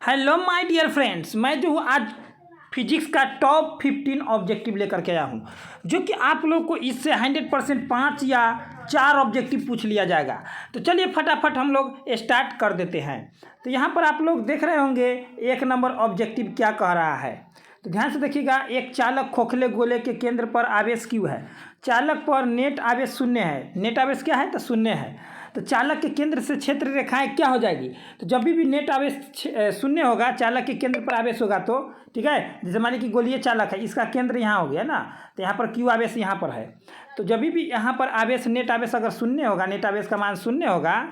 Hello my dear friends, मैं जो हूँ आज फिजिक्स का टॉप 15 ऑब्जेक्टिव लेकर के आया हूँ, जो कि आप लोग को इससे 100% 5 या 4 ऑब्जेक्टिव पूछ लिया जाएगा। तो चलिए फटाफट हम लोग स्टार्ट कर देते हैं। तो यहाँ पर आप लोग देख रहे होंगे 1 नंबर ऑब्जेक्टिव क्या कह रहा है। तो ध्यान से देखिएगा, एक चालक खोखले गोले के केंद्र पर आवेश Q है। चालक पर नेट आवेश शून्य है। नेट आवेश क्या है? तो शून्य है। तो चालक के केंद्र से क्षेत्र रेखाएं क्या हो जाएगी? तो जब भी नेट आवेश शून्य होगा, चालक के केंद्र पर आवेश होगा तो ठीक है, जैसे मान लीजिए कि गोलीय चालक है, इसका केंद्र यहाँ हो गया ना, तो यहाँ पर Q आवेश यहाँ पर है। तो जब भी यहाँ पर आवेश नेट आवेश अगर शून्य होगा, नेट आवेश का मान शून्य होगा,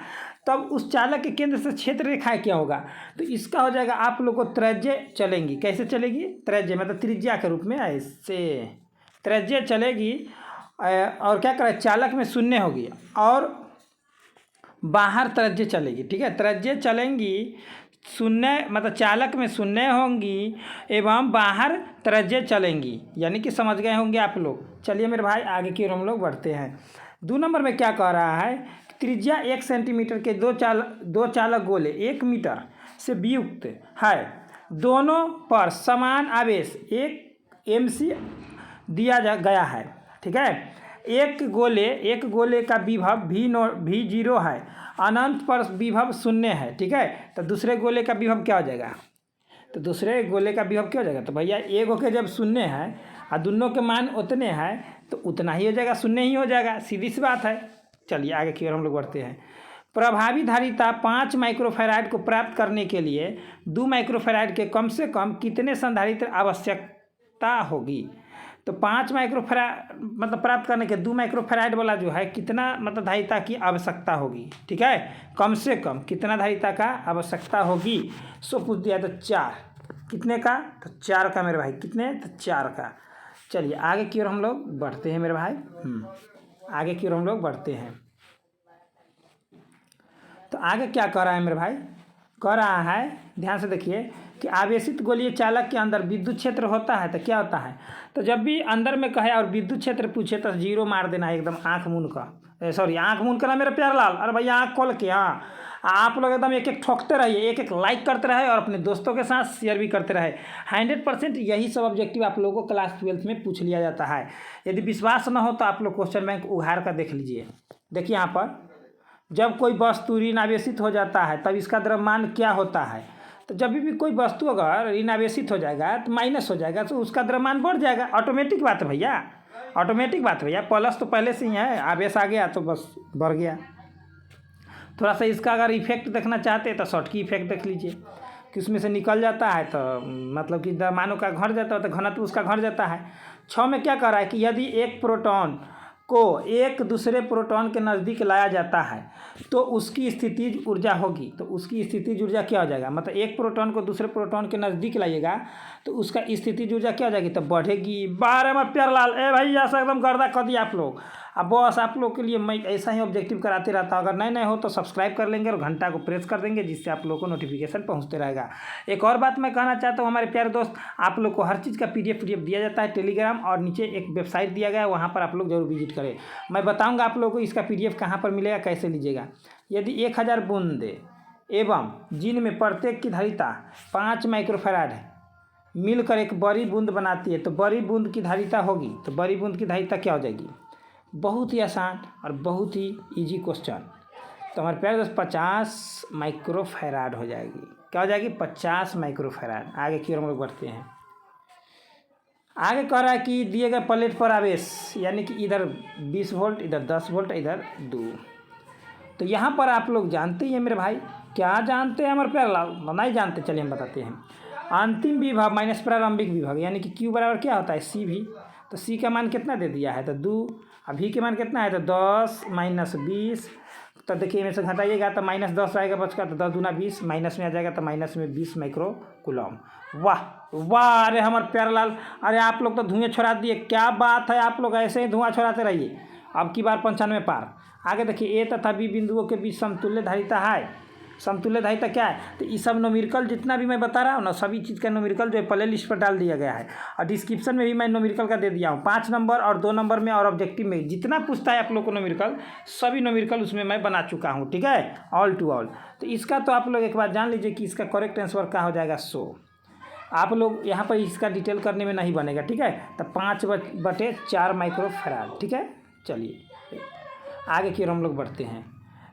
तब उस चालक के केंद्र से क्षेत्र रेखाएं क्या होगा? तो इसका हो जाएगा आप लोग को त्रिज्या चलेंगी। कैसे चलेगी? त्रिज्या मतलब त्रिज्या के रूप में ऐसे त्रिज्या चलेगी। और क्या करें, चालक में शून्य होगी और बाहर त्रिज्या चलेगी। ठीक है, त्रिज्या चलेंगी शून्य, मतलब चालक में शून्य होंगी एवं बाहर त्रिज्या चलेंगी, यानी कि समझ गए होंगे आप लोग। चलिए मेरे भाई आगे की ओर हम लोग बढ़ते हैं। 2 नंबर में क्या कह रहा है? त्रिज्या 1 सेंटीमीटर के दो चालक गोले 1 मीटर से वियुक्त है। दोनों पर समान आवेश 1 mc दिया गया है। ठीक है, एक गोले का विभव V0 है, अनंत पर विभव शून्य है। ठीक है, तो दूसरे गोले का विभव क्या हो जाएगा? तो दूसरे गोले का विभव क्या हो जाएगा? तो भैया एक के जब शून्य है और दोनों के मान उतने हैं तो उतना ही हो जाएगा, शून्य ही हो जाएगा, सीधी सी बात है। चलिए आगे की ओर हम लोग बढ़ते हैं। प्रभावी धारिता 5 माइक्रोफैराड को प्राप्त करने के लिए 2 माइक्रोफैराड के कम से कम कितने संधारित्र आवश्यकता होगी? तो 5 माइक्रोफैराड मतलब प्राप्त करने के 2 माइक्रोफैराड वाला जो है कितना मतलब धारिता की आवश्यकता होगी? ठीक है, कम से कम कितना धारिता का आवश्यकता होगी? सो पूछ दिया तो 4। कितने का? तो 4 का मेरे भाई। कितने? तो 4 का। चलिए आगे की ओर हम लोग बढ़ते हैं मेरे भाई। आगे की ओर हम लोग बढ़ते हैं। तो आगे क्या कह रहा है मेरे भाई? कह रहा है, ध्यान से देखिए कि आवेशित गोलीय चालक के अंदर विद्युत क्षेत्र होता है। तो क्या होता है? तो जब भी अंदर में कहे और विद्युत क्षेत्र पूछे तो 0 मार देना है, एकदम आँख मूंद का। सॉरी, आँख मूंद करना मेरा प्यार लाल। अरे भैया आँख खोल के, हाँ आप लोग एकदम एक ठोकते रहिए, एक लाइक करते रहे और अपने दोस्तों के साथ शेयर भी करते रहे। 100% यही सब ऑब्जेक्टिव आप लोगों को क्लास 12th में पूछ लिया जाता है। यदि विश्वास न हो तो आप लोग क्वेश्चन बैंक उघाड़ कर देख लीजिए। देखिए यहाँ पर, जब कोई वस्तु ऋण आवेशित हो जाता है तब इसका द्रव्यमान क्या होता है? तो जब भी कोई वस्तु अगर ऋण आवेशित हो जाएगा तो माइनस हो जाएगा, तो उसका द्रव्यमान बढ़ जाएगा। ऑटोमेटिक बात है भैया, ऑटोमेटिक बात है भैया। प्लस तो पहले से ही है, आवेश आ गया तो बस बढ़ गया। थोड़ा सा इसका अगर इफेक्ट देखना चाहते हैं तो शॉर्ट की इफेक्ट देख लीजिए कि उसमें से निकल जाता है, तो मतलब कि द्रव्यमानों का घट जाता है तो घनत्व उसका घट जाता है। 6 में क्या कर रहा है कि यदि एक प्रोटॉन को एक दूसरे प्रोटॉन के नज़दीक लाया जाता है तो उसकी स्थितिज ऊर्जा होगी। तो उसकी स्थितिज ऊर्जा क्या हो जाएगा? मतलब एक प्रोटॉन को दूसरे प्रोटॉन के नज़दीक लाइएगा तो उसका स्थितिज ऊर्जा क्या हो जाएगी? तो बढ़ेगी। 12 में प्यार लाल भाई ऐसा एकदम गर्दा कर दिया आप लोग। अब बस आप लोग के लिए मैं ऐसा ही ऑब्जेक्टिव कराते रहता हूँ। अगर नए हो तो सब्सक्राइब कर लेंगे और घंटा को प्रेस कर देंगे, जिससे आप लोग को नोटिफिकेशन पहुँचते रहेगा। एक और बात मैं कहना चाहता हूँ हमारे प्यारे दोस्त, आप लोग को हर चीज़ का PDF दिया जाता है टेलीग्राम, और नीचे एक वेबसाइट दिया गया है, वहाँ पर आप लोग जरूर विजिट करें। मैं बताऊँगा आप लोगों को इसका PDF कहाँ पर मिलेगा, कैसे लीजिएगा। यदि 1000 बूंदे एवं जिनमें प्रत्येक की धारिता 5 माइक्रोफैराड है मिलकर एक बड़ी बूंद बनाती है, तो बड़ी बूंद की धारिता होगी। तो बड़ी बूंद की धारिता क्या हो जाएगी? बहुत ही आसान और बहुत ही इजी क्वेश्चन। तो हमारे प्यारे दोस्त 50 माइक्रोफैराड हो जाएगी। क्या हो जाएगी? 50 माइक्रोफैराड। आगे की ओर हम लोग बढ़ते हैं। आगे कह रहा है कि दिए गए प्लेट पर आवेश, यानी कि इधर 20 वोल्ट, इधर 10 वोल्ट, इधर 2। तो यहाँ पर आप लोग जानते ही हैं मेरे भाई। क्या जानते हैं हमारे प्यारे लाल? नहीं जानते, चलिए हम बताते हैं। अंतिम विभव माइनस प्रारंभिक विभव, यानी कि Q बराबर क्या होता है? CV। तो C का मान कितना दे दिया है? तो 2। अब V के मान कितना है? तो 10 माइनस 20। तो देखिए इनमें से घटाइएगा तो -10 आएगा, बचका तो 10 दूना 20, माइनस में आ जाएगा तो माइनस में 20 माइक्रो कूलम। वाह वाह, अरे हमारे प्यारे लाल, अरे आप लोग तो धुएँ छोड़ा दिए। क्या बात है, आप लोग ऐसे ही धुआं छोड़ाते रहिए। अब की बार 95 पार। आगे देखिए, A तथा B बिंदुओं के बीच समतुल्य धारिता है। समतुल्य धारिता क्या है, तो ये सब न्यूमेरिकल जितना भी मैं बता रहा हूँ ना, सभी चीज़ का न्यूमेरिकल जो है प्ले लिस्ट पर डाल दिया गया है और डिस्क्रिप्शन में भी मैं न्यूमेरिकल का दे दिया हूँ। 5 नंबर और 2 नंबर में और ऑब्जेक्टिव में जितना पूछता है आप लोग को न्यूमेरिकल, सभी न्यूमेरिकल उसमें मैं बना चुका हूँ, ठीक है, ऑल टू ऑल। तो इसका तो आप लोग एक बार जान लीजिए कि इसका करेक्ट आंसर क्या हो जाएगा 100। आप लोग यहाँ पर इसका डिटेल करने में नहीं बनेगा, ठीक है। तो 5/4 माइक्रोफैराड, ठीक है। चलिए आगे की ओर हम लोग बढ़ते हैं।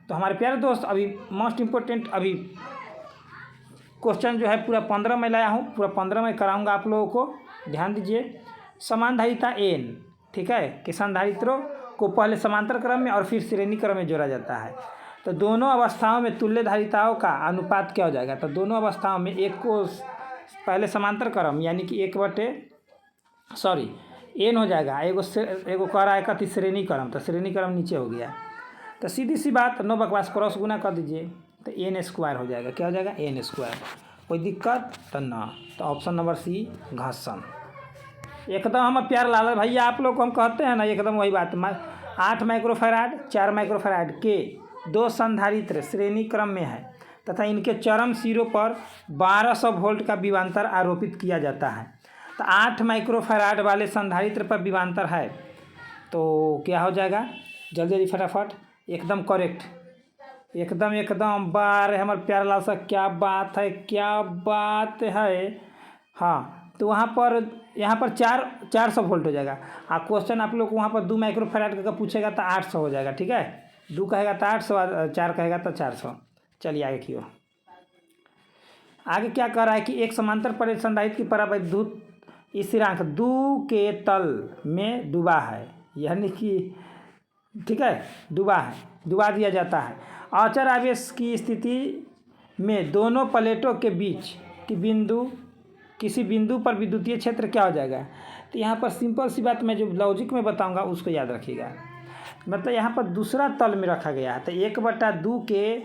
तो हमारे प्यारे दोस्त, अभी मोस्ट इम्पोर्टेंट अभी क्वेश्चन जो है पूरा 15 में लाया हूँ, पूरा 15 में कराऊंगा आप लोगों को। ध्यान दीजिए, समान धारिता n, ठीक है, कि संधारित्रों को पहले समांतर क्रम में और फिर श्रेणी क्रम में जोड़ा जाता है। तो दोनों अवस्थाओं में तुल्य धारिताओं का अनुपात क्या हो जाएगा, तो दोनों अवस्थाओं में एक को पहले समांतर क्रम यानी कि n हो जाएगा, एगो कह रहा है कथी श्रेणी क्रम, तो श्रेणी क्रम नीचे हो गया। तो सीधी सी बात, नो बकवास, क्रॉस गुना कर दीजिए तो n² हो जाएगा। क्या हो जाएगा, n²। कोई दिक्कत तो ना, तो ऑप्शन नंबर सी घर्षण। एकदम हम प्यार लाल भैया आप लोग को हम कहते हैं ना, एकदम वही बात। 8 माइक्रोफैराड 4 माइक्रोफैराड के 2 संधारित्र श्रेणी क्रम में है तथा इनके चरम सिरों पर 1200 वोल्ट का विभवांतर आरोपित किया जाता है। तो 8 माइक्रोफैराड वाले संधारित्र पर विभवांतर है, तो क्या हो जाएगा, जल्दी जल्दी फटाफट, एकदम करेक्ट, एकदम बार हमारे प्यार लाल साहब, क्या बात है, क्या बात है। हाँ, तो वहाँ पर यहाँ पर 400 वोल्ट हो जाएगा। क्वेश्चन आप लोग को वहाँ पर 2 माइक्रोफैराड का पूछेगा तो 800 हो जाएगा, ठीक है। 2 कहेगा तो 800, 4 कहेगा तो 400। चलिए आगे की ओर। आगे क्या कर रहा है कि एक समांतर प्लेट संधारित्र की परावैद्युत स्थिरांक 2 के तल में डूबा है, यानी कि ठीक है, डुबा दिया जाता है। अचर आवेश की स्थिति में दोनों प्लेटों के बीच की किसी बिंदु पर विद्युतीय क्षेत्र क्या हो जाएगा। तो यहाँ पर सिंपल सी बात मैं जो लॉजिक में बताऊंगा उसको याद रखिएगा। मतलब यहाँ पर दूसरा तल में रखा गया है, तो 1/2 के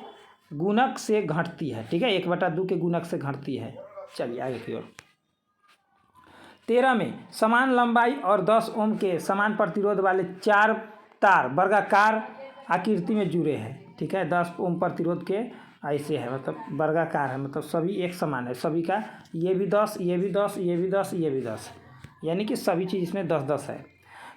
गुणक से घटती है, ठीक है, 1/2 के गुणक से घटती है। चलिए आगे की ओर। 13 में समान लंबाई और 10 ओम के समान प्रतिरोध वाले 4 तार वर्गाकार आकृति में जुड़े हैं, ठीक है। 10 ओम प्रतिरोध के ऐसे है, मतलब वर्गाकार है, मतलब सभी एक समान है, सभी का ये भी 10, ये भी 10, ये भी 10, ये भी 10, यानी कि सभी चीज़ इसमें 10-10 है।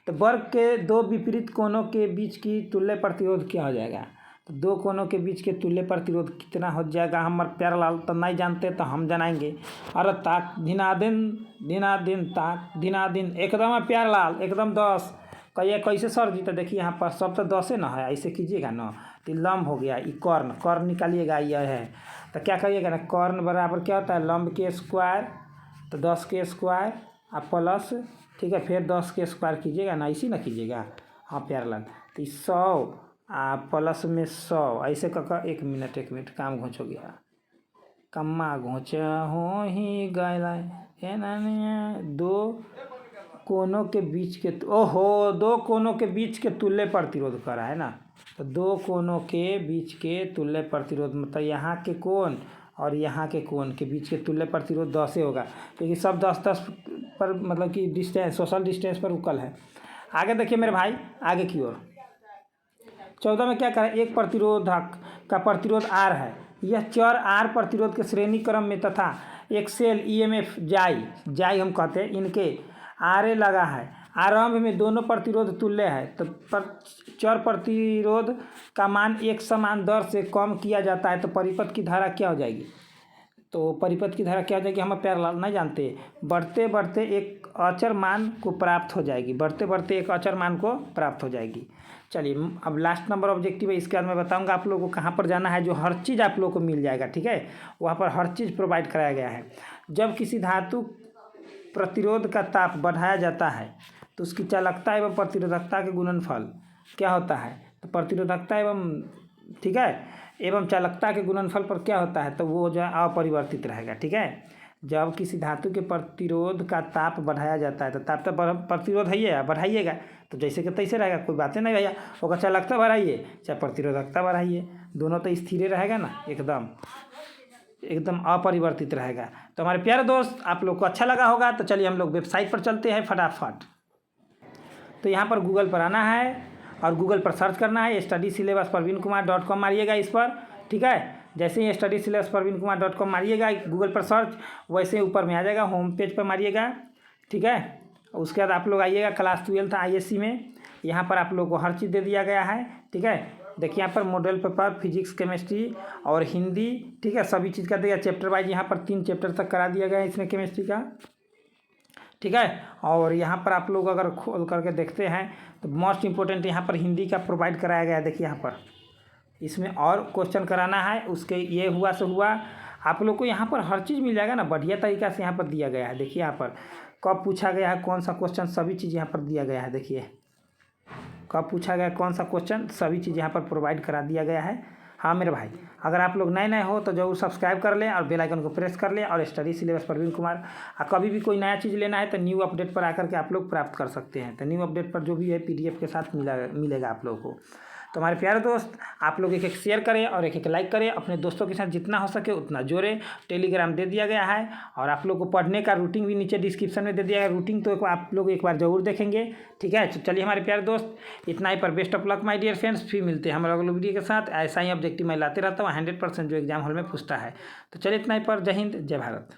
तो वर्ग के 2 विपरीत कोनों के बीच की तुल्य प्रतिरोध क्या हो जाएगा। तो 2 कोनों के बीच के तुल्य प्रतिरोध कितना हो जाएगा, हमारे प्यार लाल तो नहीं जानते, तो हम जानाएंगे। अरे ताक दिनादिन ताक दिनादिन, एकदम प्यार लाल, एकदम 10। कहिए कैसे सर जी, तो देखिए यहाँ पर सब तो 10 ना है, ऐसे कीजिएगा ना, तो लंब हो गया, ये कर्ण निकालिएगा, यह है। तो क्या करिएगा ना, कर्ण बराबर क्या होता है, लंब के स्क्वायर, तो 10 के स्क्वायर आप प्लस, ठीक है, फिर 10 के स्क्वायर कीजिएगा ना, इसी ना कीजिएगा। हाँ प्यार लाल, तो 100 प्लस में 100, ऐसे कर। एक मिनट काम घोंच हो गया, कम्मा घोंच हो ही गया। 2 कोनों के बीच के, ओहो, 2 कोनों के बीच के तुल्य प्रतिरोध कर रहा है ना। तो 2 कोनों के बीच के तुल्य प्रतिरोध, मतलब यहाँ के कोण और यहाँ के कोण के बीच के तुल्य प्रतिरोध 10 होगा, क्योंकि सब 10-10 पर, मतलब कि डिस्टेंस, सोशल डिस्टेंस पर उकल है। आगे देखिए मेरे भाई, आगे की ओर। 14 में क्या करें, एक प्रतिरोधक का प्रतिरोध R है, यह चर R प्रतिरोध के श्रेणी क्रम में तथा एक सेल EMF जाई हम कहते हैं, इनके RA लगा है। आरंभ में दोनों प्रतिरोध तुल्य है, तो चर प्रतिरोध का मान एक समान दर से कम किया जाता है, तो परिपथ की धारा क्या हो जाएगी। तो परिपथ की धारा क्या हो जाएगी, हम प्यार लाल नहीं जानते। बढ़ते बढ़ते एक अचर मान को प्राप्त हो जाएगी, चलिए अब लास्ट नंबर ऑब्जेक्टिव है, इसके बाद मैं बताऊंगा आप लोगों को कहाँ पर जाना है, जो हर चीज़ आप लोगों को मिल जाएगा, ठीक है। वहाँ पर हर चीज़ प्रोवाइड कराया गया है। जब किसी धातु प्रतिरोध का ताप बढ़ाया जाता है तो उसकी चालकता एवं प्रतिरोधकता के गुणनफल क्या होता है। तो प्रतिरोधकता एवं चालकता के गुणनफल पर क्या होता है, तो वो जो है अपरिवर्तित रहेगा, ठीक है। जब किसी धातु के प्रतिरोध का ताप बढ़ाया जाता है, तो ताप तो प्रतिरोध है, बढ़ाइएगा तो जैसे कि तैसे रहेगा, कोई बातें नहीं भैया। होगा चालकता बढ़ाइए चाहे प्रतिरोधकता बढ़ाइए, दोनों तो स्थिर रहेगा ना, एकदम अपरिवर्तित रहेगा। तो हमारे प्यारे दोस्त, आप लोग को अच्छा लगा होगा, तो चलिए हम लोग वेबसाइट पर चलते हैं फटाफट। तो यहाँ पर गूगल पर आना है और गूगल पर सर्च करना है, study syllabus Parveen Kumar .com मारिएगा इस पर, ठीक है। जैसे ही study/parveen kumar.com मारिएगा गूगल पर सर्च, वैसे ही ऊपर में आ जाएगा, होम पेज पर मारिएगा, ठीक है। उसके बाद आप लोग आइएगा क्लास 12 ISC में, यहाँ पर आप लोग को हर चीज़ दे दिया गया है, ठीक है। देखिए यहाँ पर मॉडल पेपर, फिजिक्स, केमिस्ट्री और हिंदी, ठीक है, सभी चीज़ का दिया चैप्टर वाइज, यहाँ पर 3 चैप्टर तक करा दिया गया है इसमें केमिस्ट्री का, ठीक है। और यहाँ पर आप लोग अगर खोल करके देखते हैं तो मोस्ट इम्पोर्टेंट यहाँ पर हिंदी का प्रोवाइड कराया गया है। देखिए यहाँ पर इसमें और क्वेश्चन कराना है, उसके ये हुआ सो हुआ, आप लोग को यहाँ पर हर चीज़ मिल जाएगा ना, बढ़िया तरीक़ा से यहाँ पर दिया गया है। देखिए यहाँ पर कब पूछा गया है, कौन सा क्वेश्चन, सभी चीज़ यहाँ पर दिया गया है। देखिए कब पूछा गया, कौन सा क्वेश्चन, सभी चीज़ यहाँ पर प्रोवाइड करा दिया गया है। हाँ मेरे भाई, अगर आप लोग नए नए हो तो जरूर सब्सक्राइब कर लें और बेल आइकन को प्रेस कर लें, और स्टडी सिलेबस परवीन कुमार, कभी भी कोई नया चीज़ लेना है तो न्यू अपडेट पर आकर के आप लोग प्राप्त कर सकते हैं। तो न्यू अपडेट पर जो भी है PDF के साथ मिलेगा आप लोगों को। तो हमारे प्यारे दोस्त, आप लोग एक शेयर करें और एक लाइक करें, अपने दोस्तों के साथ जितना हो सके उतना जोड़ें। टेलीग्राम दे दिया गया है, और आप लोग को पढ़ने का रूटीन भी नीचे डिस्क्रिप्शन में दे दिया गया है। रूटीन तो आप लोग एक बार ज़रूर देखेंगे, ठीक है। तो चलिए हमारे प्यारे दोस्त, इतना ही पर best of luck my dear friends, फिर मिलते हैं हमारे अगले वीडियो के साथ। ऐसा ही ऑब्जेक्टिव मैं लाते रहता हूँ 100% जो एग्जाम हॉल में पूछता है। तो चलिए इतना ही पर, जय हिंद जय भारत।